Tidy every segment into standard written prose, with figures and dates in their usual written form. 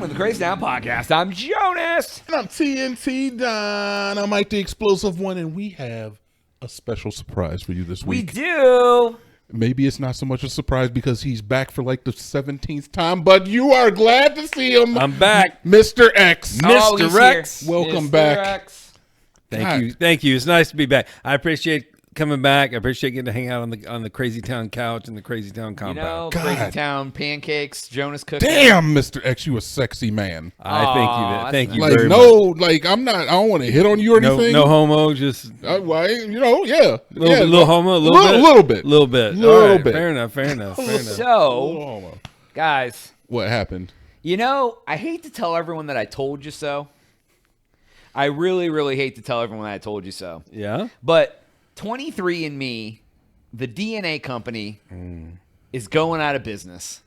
with the Crazy Town Podcast. I'm Jonas. And I'm TNT Dynamite, the explosive one, and we have a special surprise for you this We week. do. Maybe it's not so much a surprise because he's back for like the 17th time, but you are glad to see him. I'm back. Mr. X. Oh, Mr. he's Rex. here. Welcome Mr. back. Rex. Thank you. It's nice to be back. I appreciate coming back. I appreciate getting to hang out on the Crazy Town couch and the Crazy Town You compound. know, God. Crazy Town pancakes, Jonas cooking. Damn, Mr. X, you a sexy man. I Aw, thank you Like, very no, much. like, I don't want to hit on you or anything. No homo, just Why, you know, yeah. little homo, little bit. little bit. Little All right, bit. Fair enough. Little So, homo. guys, What happened? you know, I hate to tell everyone that I told you so. I really, really hate to tell everyone that I told you so. Yeah. But 23andMe, the DNA company, is going out of business.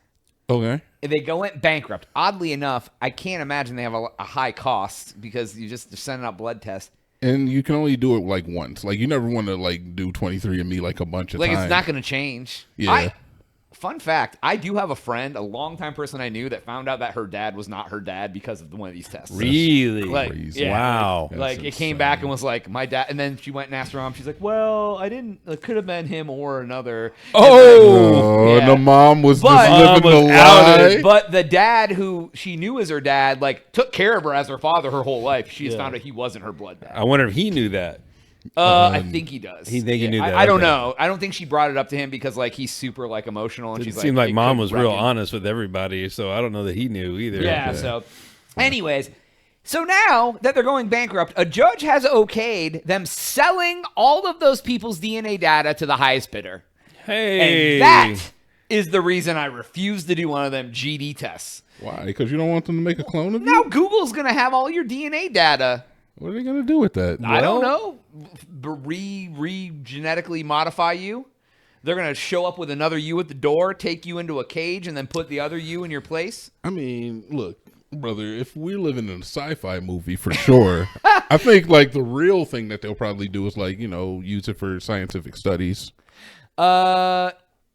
Okay. They went bankrupt. Oddly enough, I can't imagine they have a high cost because you're sending out blood tests. And you can only do it like once. Like, you never want to like do 23andMe like a bunch of Like, times. it's not going to change. Yeah. Fun fact, I do have a friend, a longtime person I knew, that found out that her dad was not her dad because of one of these tests. Really? Like, crazy. yeah, Wow. Like, That's it came insane. back and was like, my dad. And then she went and asked her mom. She's like, well, I didn't. It could have been him or another. Oh, Yeah. the mom was But- just living Mom was the outed. lie. But the dad who she knew as her dad, like, took care of her as her father her whole life. She just found out he wasn't her blood dad. I wonder if he knew that. I think he does. He think he knew that, I don't okay. know. I don't think she brought it up to him because, like, he's super, like, emotional. And It she's seemed like it mom could was wreck real him. honest with everybody, so I don't know that he knew either. Yeah, so anyways, so now that they're going bankrupt, a judge has okayed them selling all of those people's DNA data to the highest bidder. Hey. And that is the reason I refuse to do one of them GD tests. Why? Because you don't want them to make a clone of Now you? Google's going to have all your DNA data. What are they going to do with that? I don't know. Genetically modify you. They're going to show up with another you at the door, take you into a cage, and then put the other you in your place. I mean, look, brother, if we're living in a sci-fi movie for sure, I think like the real thing that they'll probably do is like, you know, use it for scientific studies.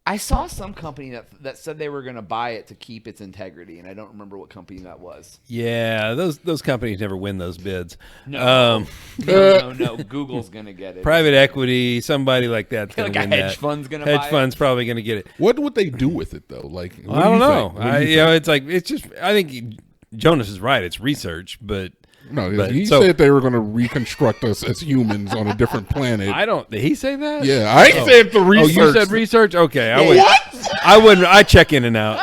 I saw some company that said they were going to buy it to keep its integrity, and I don't remember what company that was. Yeah, those companies never win those bids. No. No. Google's going to get it. Private equity, somebody like that's going Like to a win hedge that. fund's going to buy it. Hedge fund's probably going to get it. What would they do with it though? Like, what I do don't you know. think? What do you You know, think? it's like it's just. I think Jonas is right. It's research, but No, but- he so- said they were going to reconstruct us as humans on a different planet. I don't. Did he say that? Yeah, I said the research. Oh, you said research. Okay, What? I wouldn't. I check in and out.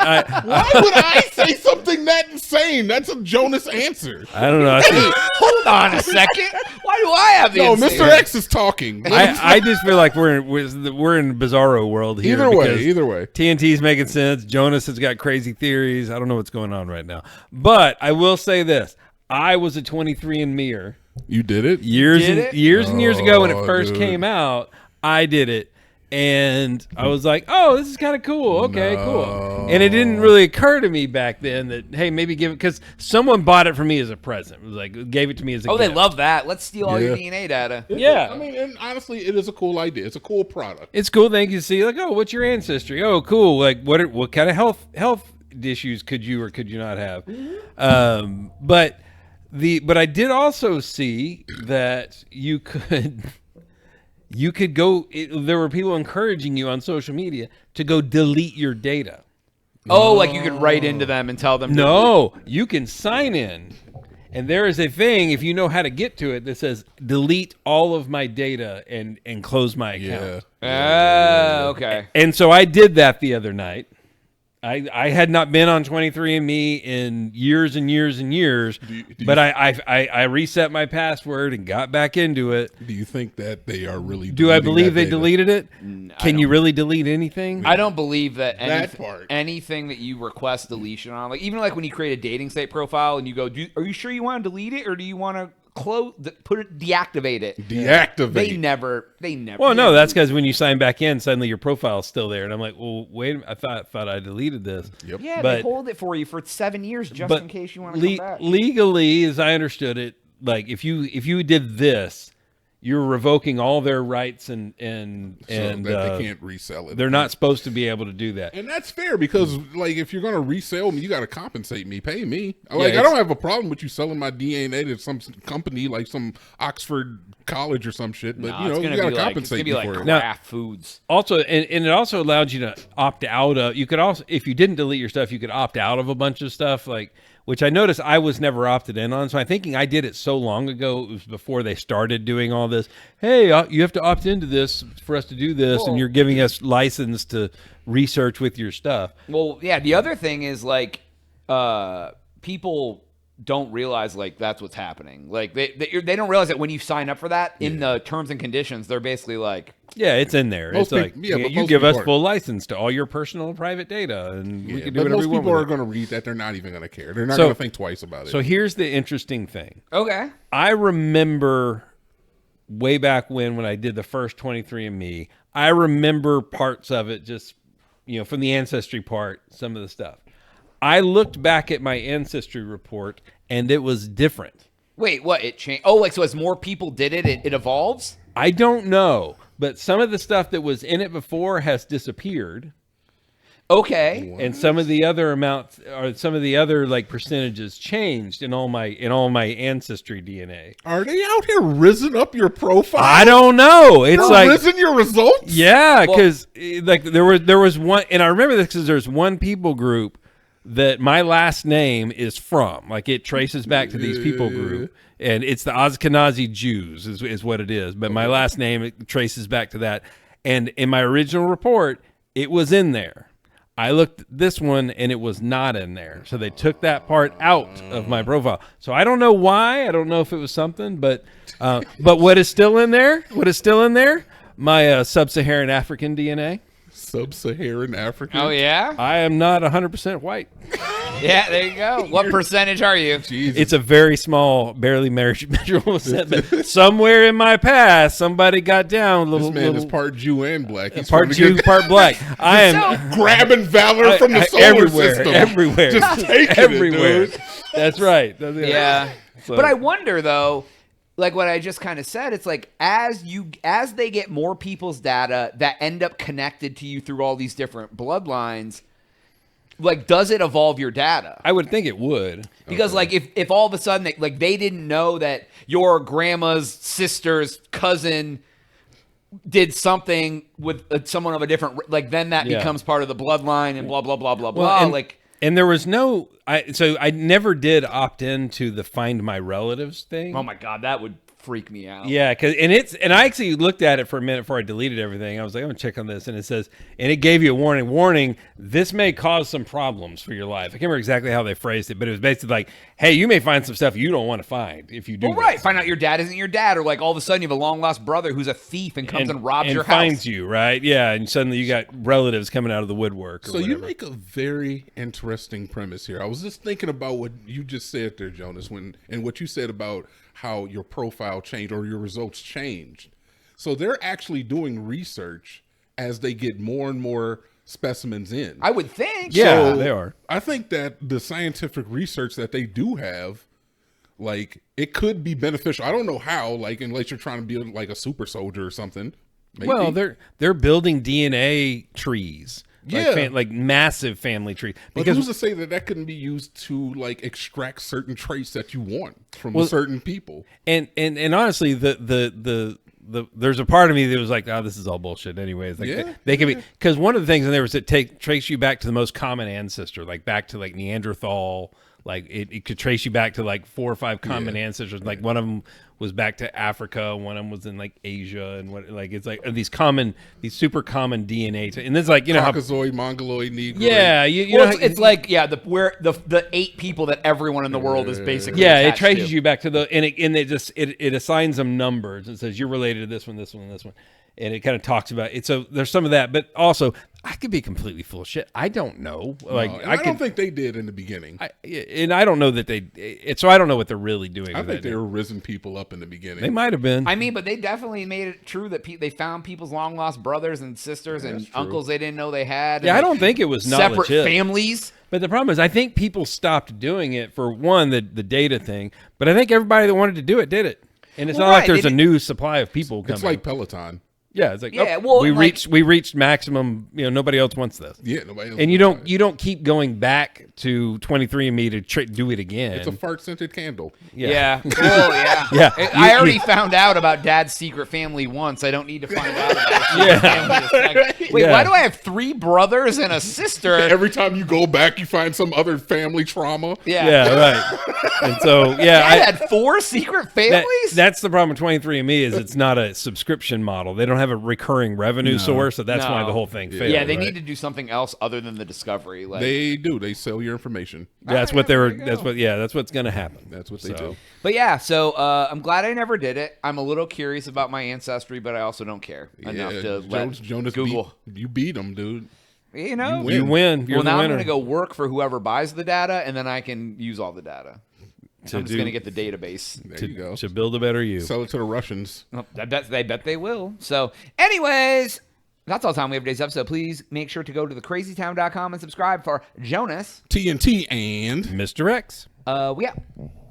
Why would I say something that insane? That's a Jonas answer. I don't know. I think. Hold on a second. Why do I have the No, insane- Mr. X is talking. I just feel like we're in Bizarro world here. Either way. TNT's making sense. Jonas has got crazy theories. I don't know what's going on right now. But I will say this. I was a 23andMeer You did it? years Did and it? years and years ago when it Oh, first dude. came out. I did it. And I was like, oh, this is kind of cool. Okay, cool. And it didn't really occur to me back then that, hey, maybe give it, because someone bought it for me as a present. It was like, gave it to me as a Oh, they gift. love that. Let's steal all your Yeah. DNA data. Yeah. I mean, and honestly, it is a cool idea. It's a cool product. It's cool. Thank you. See, like, oh, what's your ancestry? Oh, cool. Like, what kind of health issues could you or could you not have? But I did also see that you could go. There were people encouraging you on social media to go delete your data. Oh, like you could write into them and tell them. No, you can sign in. And there is a thing, if you know how to get to it, that says delete all of my data and close my account. Yeah. Okay. And so I did that the other night. I had not been on 23andMe in years and years and years, but I reset my password and got back into it. Do you think that they are really? Do I deleting believe that they data? deleted it? Can you really delete anything? I don't believe that, part. anything that you request deletion on, like even like when you create a dating site profile and you go, are you sure you want to delete it or do you want to deactivate it? Deactivate. They never. Well, no, that's because when you sign back in, suddenly your profile's still there, and I'm like, well, wait, I thought I deleted this. Yep. Yeah, but- they hold it for you for 7 years just But in case you want to come back. legally, as I understood it, like if you did this, you're revoking all their rights and So that they can't resell it. they're not supposed to be able to do that. And that's fair because, like, if you're gonna resell me, you got to compensate me, pay me. Like, I it's- don't have a problem with you selling my DNA to some company like some Oxford College or some shit, but No, you it's know, gonna you got be to like, it's compensate gonna me be like for it. Kraft Foods. Also, and it also allowed you to opt out of. You could also, if you didn't delete your stuff, you could opt out of a bunch of stuff, like which I noticed I was never opted in on. So I'm thinking I did it so long ago. It was before they started doing all this. Hey, you have to opt into this for us to do this, and you're giving us license to research with your stuff. Well, yeah. The other thing is like, people don't realize like that's what's happening. Like they don't realize that when you sign up for that in the terms and conditions, they're basically like, Yeah, it's in there. Most It's like people- yeah, but you most give us people are- full license to all your personal and private data, and we Yeah, can do but whatever most we want people with are it. going to read that. They're not even going to care. They're not So- going to think twice about it. So here's the interesting thing. okay, I remember way back when I did the first 23andMe, I remember parts of it just, from the ancestry part, some of the stuff. I looked back at my ancestry report and it was different. wait, what? It changed? Oh, like so as more people did it, it evolves. I don't know, but some of the stuff that was in it before has disappeared. Okay, And some of the other amounts or some of the other like percentages changed in all my ancestry DNA. Are they out here risen up your profile? I don't know. It's They're like risen your results? yeah, because like there was one, and I remember this because there's one people group that my last name is from. Like it traces back to these people group, and it's the Ashkenazi Jews is what it is. But my last name it traces back to that, and in my original report, it was in there. I looked at this one and it was not in there. So they took that part out of my profile. So I don't know why. I don't know if it was something, but what is still in there? My sub-Saharan African DNA. Sub-Saharan African? oh yeah, I am not 100% white. yeah. There you go. What percentage are you? Jesus. It's a very small, barely measurable percent. But somewhere in my past, somebody got down a little. This man is little part Jew and black. He's part trying to Jew, get- part black. I am grabbing valor from the solar everywhere, system. everywhere, Just taking everywhere. it, dude. That's right. Yeah. So- But I wonder though, like what I just kind of said, it's like as they get more people's data that end up connected to you through all these different bloodlines, like does it evolve your data? I would think it would. Because like if all of a sudden they didn't know that your grandma's sister's cousin did something with someone of a different, like then that Yeah. becomes part of the bloodline and blah blah blah blah blah. and, Like and there was no. So I never did opt into the Find My Relatives thing. oh my god, that would freak me out. Yeah, and I actually looked at it for a minute before I deleted everything. I was like, I'm gonna check on this, and it says, and it gave you a warning. Warning: this may cause some problems for your life. I can't remember exactly how they phrased it, but it was basically like, hey, you may find some stuff you don't want to find if you do. Well, right. this. Find out your dad isn't your dad, or like all of a sudden you have a long lost brother who's a thief and comes and robs your finds house. you, right? Yeah, and suddenly you got relatives coming out of the woodwork. Or So you whatever. make a very interesting premise here. I was just thinking about what you just said there, Jonas, and what you said about how your profile changed or your results changed. So they're actually doing research as they get more and more specimens in. I would think. Yeah, So they are. I think that the scientific research that they do have, like, it could be beneficial. I don't know how, like, unless you're trying to be like a super soldier or something. Maybe. Well, they're building DNA trees. Yeah. Like massive family trees. But Because who's to say that couldn't be used to like extract certain traits that you want from certain people? and honestly, the there's a part of me that was like, oh, this is all bullshit. Anyways, like Yeah, they can be, because one of the things in there was it trace you back to the most common ancestor, like back to like Neanderthal. Like it could trace you back to like 4 or 5 common ancestors. Like one of them was back to Africa, one of them was in like Asia, and what like it's like these super common DNA. And it's like, you know how Caucasoid, Mongoloid, Negro. yeah, you Well, know, it's like the 8 people that everyone in the world is basically yeah, it attached traces to. you back to the and it assigns them numbers. It says you're related to this one, this one, and this one, and it kind of talks about it. So there's some of that, but also I could be completely full of shit. I don't know. Like I don't think they did in the beginning. and I don't know that so I don't know what they're really doing. I with think that. they were risen people up in the beginning. They might have been. I mean, but they definitely made it true that they found people's long lost brothers and sisters and that's true. uncles they didn't know they had. Yeah, and, I don't think it was not separate legit. families. But the problem is, I think people stopped doing it for one, the data thing. But I think everybody that wanted to do it did it. And it's Well, not like right, there's they a new supply of people coming. It's like Peloton. yeah, it's like Yeah, oh, well, we like- reached maximum. Nobody else wants this. Yeah, nobody else And you wants don't keep going back to 23andMe to do it again. it. It's a fart scented candle. Yeah. Well, yeah. Yeah. I already found out about Dad's secret family once. I don't need to find out about his secret family a second. Wait, Yeah. why do I have 3 brothers and a sister? Every time you go back, you find some other family trauma. Yeah, right. And so yeah, I had 4 secret families? that's the problem with 23andMe is it's not a subscription model. They don't have a recurring revenue source, so that's why No. the whole thing failed. yeah, they right? need to do something else other than the discovery. Like, They do. They sell your information. That's what they were. That's what. Yeah, that's what's going to happen. That's what they So, do. But yeah, so I'm glad I never did it. I'm a little curious about my ancestry, but I also don't care enough to let Jonas Google. you beat them, dude. You know, win. You win. You're well, the now I'm winner. going to go work for whoever buys the data, and then I can use all the data. I'm just do- going to get the database. There you go. to build a better you. Sell it to the Russians. Well, I bet they will. So, anyways, that's all the time we have for today's episode. Please make sure to go to thecrazytown.com and subscribe for Jonas. TNT and Mr. X. We out.